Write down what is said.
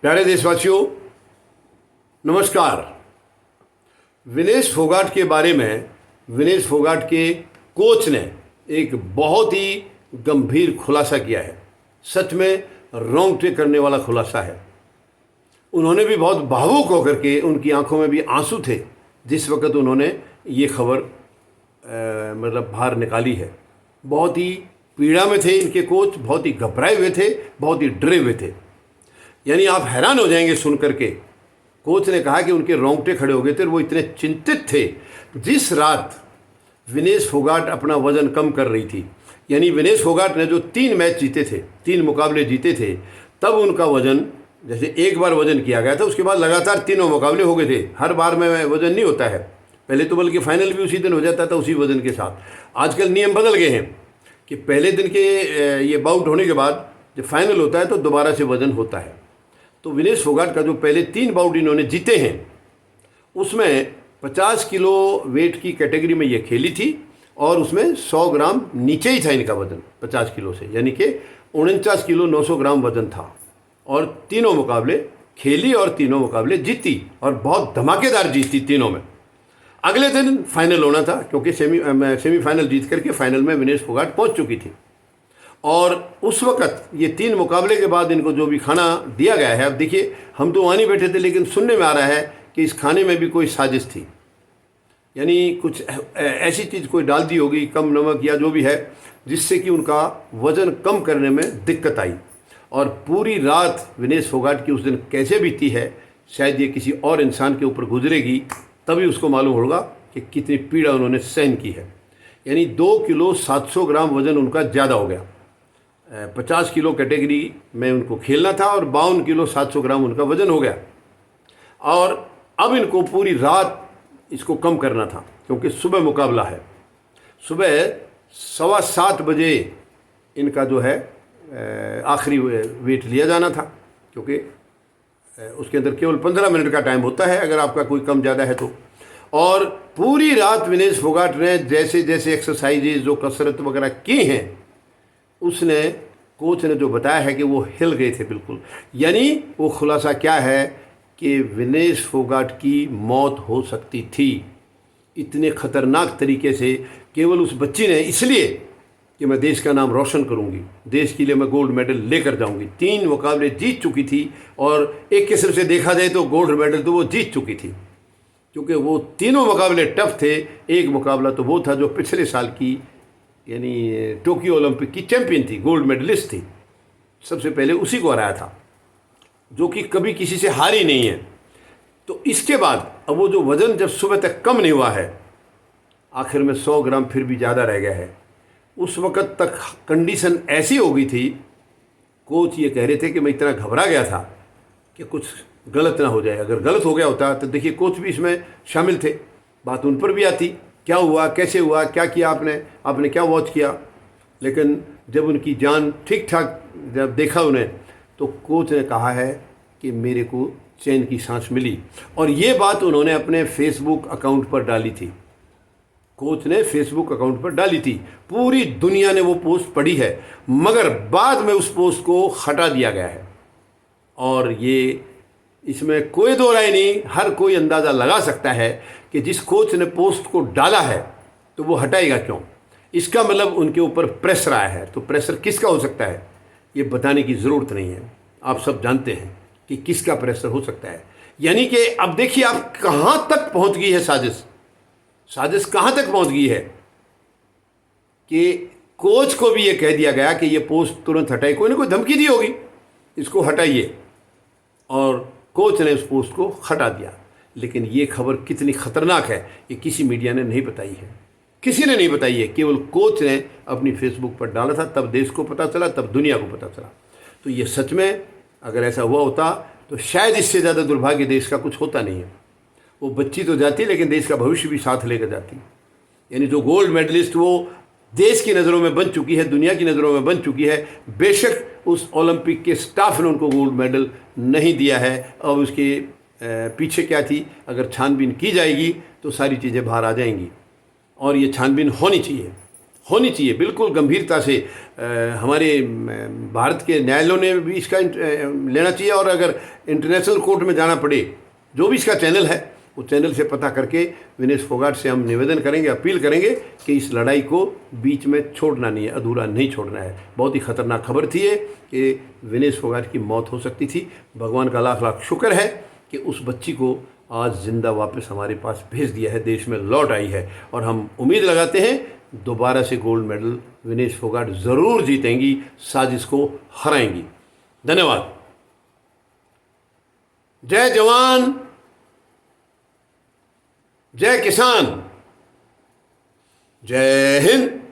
प्यारे देशवासियों, नमस्कार। विनेश फोगाट के बारे में विनेश फोगाट के कोच ने एक बहुत ही गंभीर खुलासा किया है। सच में रोंगटे करने वाला खुलासा है। उन्होंने भी बहुत भावुक होकर के, उनकी आंखों में भी आंसू थे जिस वक्त उन्होंने ये खबर बाहर निकाली है। बहुत ही पीड़ा में थे इनके कोच, बहुत ही घबराए हुए थे, बहुत ही डरे हुए थे। यानी आप हैरान हो जाएंगे सुन करके। कोच ने कहा कि उनके रोंगटे खड़े हो गए थे और वो इतने चिंतित थे। जिस रात विनेश फोगाट अपना वज़न कम कर रही थी, यानी विनेश फोगाट ने जो 3 मैच जीते थे, 3 मुकाबले जीते थे, तब उनका वज़न, जैसे एक बार वज़न किया गया था, उसके बाद लगातार 3 मुकाबले हो गए थे। हर बार में वज़न नहीं होता है, पहले तो बल्कि फाइनल भी उसी दिन हो जाता था उसी वज़न के साथ। आजकल नियम बदल गए हैं कि पहले दिन के ये बाउट होने के बाद जब फाइनल होता है तो दोबारा से वज़न होता है। तो विनेश फोगाट का जो पहले 3 बाउट इन्होंने जीते हैं, उसमें 50 किलो वेट की कैटेगरी में ये खेली थी और उसमें 100 ग्राम नीचे ही था इनका वज़न 50 किलो से, यानी कि 49 किलो 900 ग्राम वज़न था। और तीनों मुकाबले खेली और तीनों मुकाबले जीती और बहुत धमाकेदार जीती तीनों में। अगले दिन फाइनल होना था क्योंकि सेमीफाइनल जीत करके फाइनल में विनेश फोगाट पहुंच चुकी थी। और उस वक़्त ये 3 मुकाबले के बाद इनको जो भी खाना दिया गया है, अब देखिए हम तो वहाँ नहीं बैठे थे, लेकिन सुनने में आ रहा है कि इस खाने में भी कोई साजिश थी। यानी कुछ ऐसी चीज़ कोई डाल दी होगी, कम नमक या जो भी है, जिससे कि उनका वज़न कम करने में दिक्कत आई। और पूरी रात विनेश फोगाट की उस दिन कैसे बीती है, शायद ये किसी और इंसान के ऊपर गुजरेगी तभी उसको मालूम होगा कि कितनी पीड़ा उन्होंने सहन की है। यानी 2 किलो 700 ग्राम वज़न उनका ज़्यादा हो गया। 50 किलो कैटेगरी में उनको खेलना था और 52 किलो 700 ग्राम उनका वज़न हो गया। और अब इनको पूरी रात इसको कम करना था क्योंकि सुबह मुकाबला है। सुबह 7:15 बजे इनका जो है आखिरी वेट लिया जाना था, क्योंकि उसके अंदर केवल 15 मिनट का टाइम होता है अगर आपका कोई कम ज़्यादा है तो। और पूरी रात विनेश फोगाट ने जैसे जैसे एक्सरसाइजेज, जो कसरत वगैरह की हैं, उसने, कोच ने जो बताया है कि वो हिल गए थे बिल्कुल। यानी वो खुलासा क्या है कि विनेश फोगाट की मौत हो सकती थी। इतने ख़तरनाक तरीके से केवल उस बच्ची ने, इसलिए कि मैं देश का नाम रोशन करूंगी, देश के लिए मैं गोल्ड मेडल लेकर जाऊंगी। 3 मुकाबले जीत चुकी थी और एक किस्म से देखा जाए तो गोल्ड मेडल तो वो जीत चुकी थी, क्योंकि वो तीनों मुकाबले टफ थे। एक मुकाबला तो वो था जो पिछले साल की, यानी टोक्यो ओलंपिक की चैंपियन थी, गोल्ड मेडलिस्ट थी, सबसे पहले उसी को हराया था, जो कि कभी किसी से हारी नहीं है। तो इसके बाद अब वो जो वज़न जब सुबह तक कम नहीं हुआ है, आखिर में 100 ग्राम फिर भी ज़्यादा रह गया है। उस वक़्त तक कंडीशन ऐसी हो गई थी, कोच ये कह रहे थे कि मैं इतना घबरा गया था कि कुछ गलत ना हो जाए। अगर गलत हो गया होता तो देखिए कोच भी इसमें शामिल थे, बात उन पर भी आती, क्या हुआ, कैसे हुआ, क्या किया आपने क्या वॉच किया। लेकिन जब उनकी जान ठीक ठाक जब देखा उन्हें, तो कोच ने कहा है कि मेरे को चैन की सांस मिली। और ये बात उन्होंने अपने फेसबुक अकाउंट पर डाली थी। कोच ने फेसबुक अकाउंट पर डाली थी, पूरी दुनिया ने वो पोस्ट पढ़ी है, मगर बाद में उस पोस्ट को हटा दिया गया है। और ये, इसमें कोई दो राय नहीं, हर कोई अंदाज़ा लगा सकता है कि जिस कोच ने पोस्ट को डाला है तो वो हटाएगा क्यों। इसका मतलब उनके ऊपर प्रेशर आया है। तो प्रेशर किसका हो सकता है ये बताने की ज़रूरत नहीं है, आप सब जानते हैं कि किसका प्रेशर हो सकता है। यानी कि अब देखिए आप कहाँ तक पहुँच गई है साजिश कहाँ तक पहुँच गई है कि कोच को भी ये कह दिया गया कि ये पोस्ट तुरंत हटाई। कोई ना कोई धमकी दी होगी, इसको हटाइए, और कोच ने उस पोस्ट को हटा दिया। लेकिन ये खबर कितनी ख़तरनाक है ये किसी मीडिया ने नहीं बताई है, किसी ने नहीं बताई है। केवल कोच ने अपनी फेसबुक पर डाला था, तब देश को पता चला, तब दुनिया को पता चला। तो ये सच में अगर ऐसा हुआ होता तो शायद इससे ज़्यादा दुर्भाग्य देश का कुछ होता नहीं है। वो बच्ची तो जाती, लेकिन देश का भविष्य भी साथ लेकर जाती। यानी जो गोल्ड मेडलिस्ट वो देश की नज़रों में बन चुकी है, दुनिया की नज़रों में बन चुकी है। बेशक उस ओलंपिक के स्टाफ ने उनको गोल्ड मेडल नहीं दिया है, और उसके पीछे क्या थी, अगर छानबीन की जाएगी तो सारी चीज़ें बाहर आ जाएंगी, और ये छानबीन होनी चाहिए। होनी चाहिए बिल्कुल गंभीरता से। हमारे भारत के न्यायालयों ने भी इसका लेना चाहिए, और अगर इंटरनेशनल कोर्ट में जाना पड़े, जो भी इसका चैनल है उस चैनल से पता करके विनेश फोगाट से हम निवेदन करेंगे, अपील करेंगे कि इस लड़ाई को बीच में छोड़ना नहीं है, अधूरा नहीं छोड़ना है। बहुत ही खतरनाक खबर थी ये कि विनेश फोगाट की मौत हो सकती थी। भगवान का लाख लाख शुक्र है कि उस बच्ची को आज जिंदा वापस हमारे पास भेज दिया है, देश में लौट आई है, और हम उम्मीद लगाते हैं दोबारा से गोल्ड मेडल विनेश फोगाट ज़रूर जीतेंगी, साजिश को हराएंगी। धन्यवाद। जय जवान, जय किसान, जय हिंद।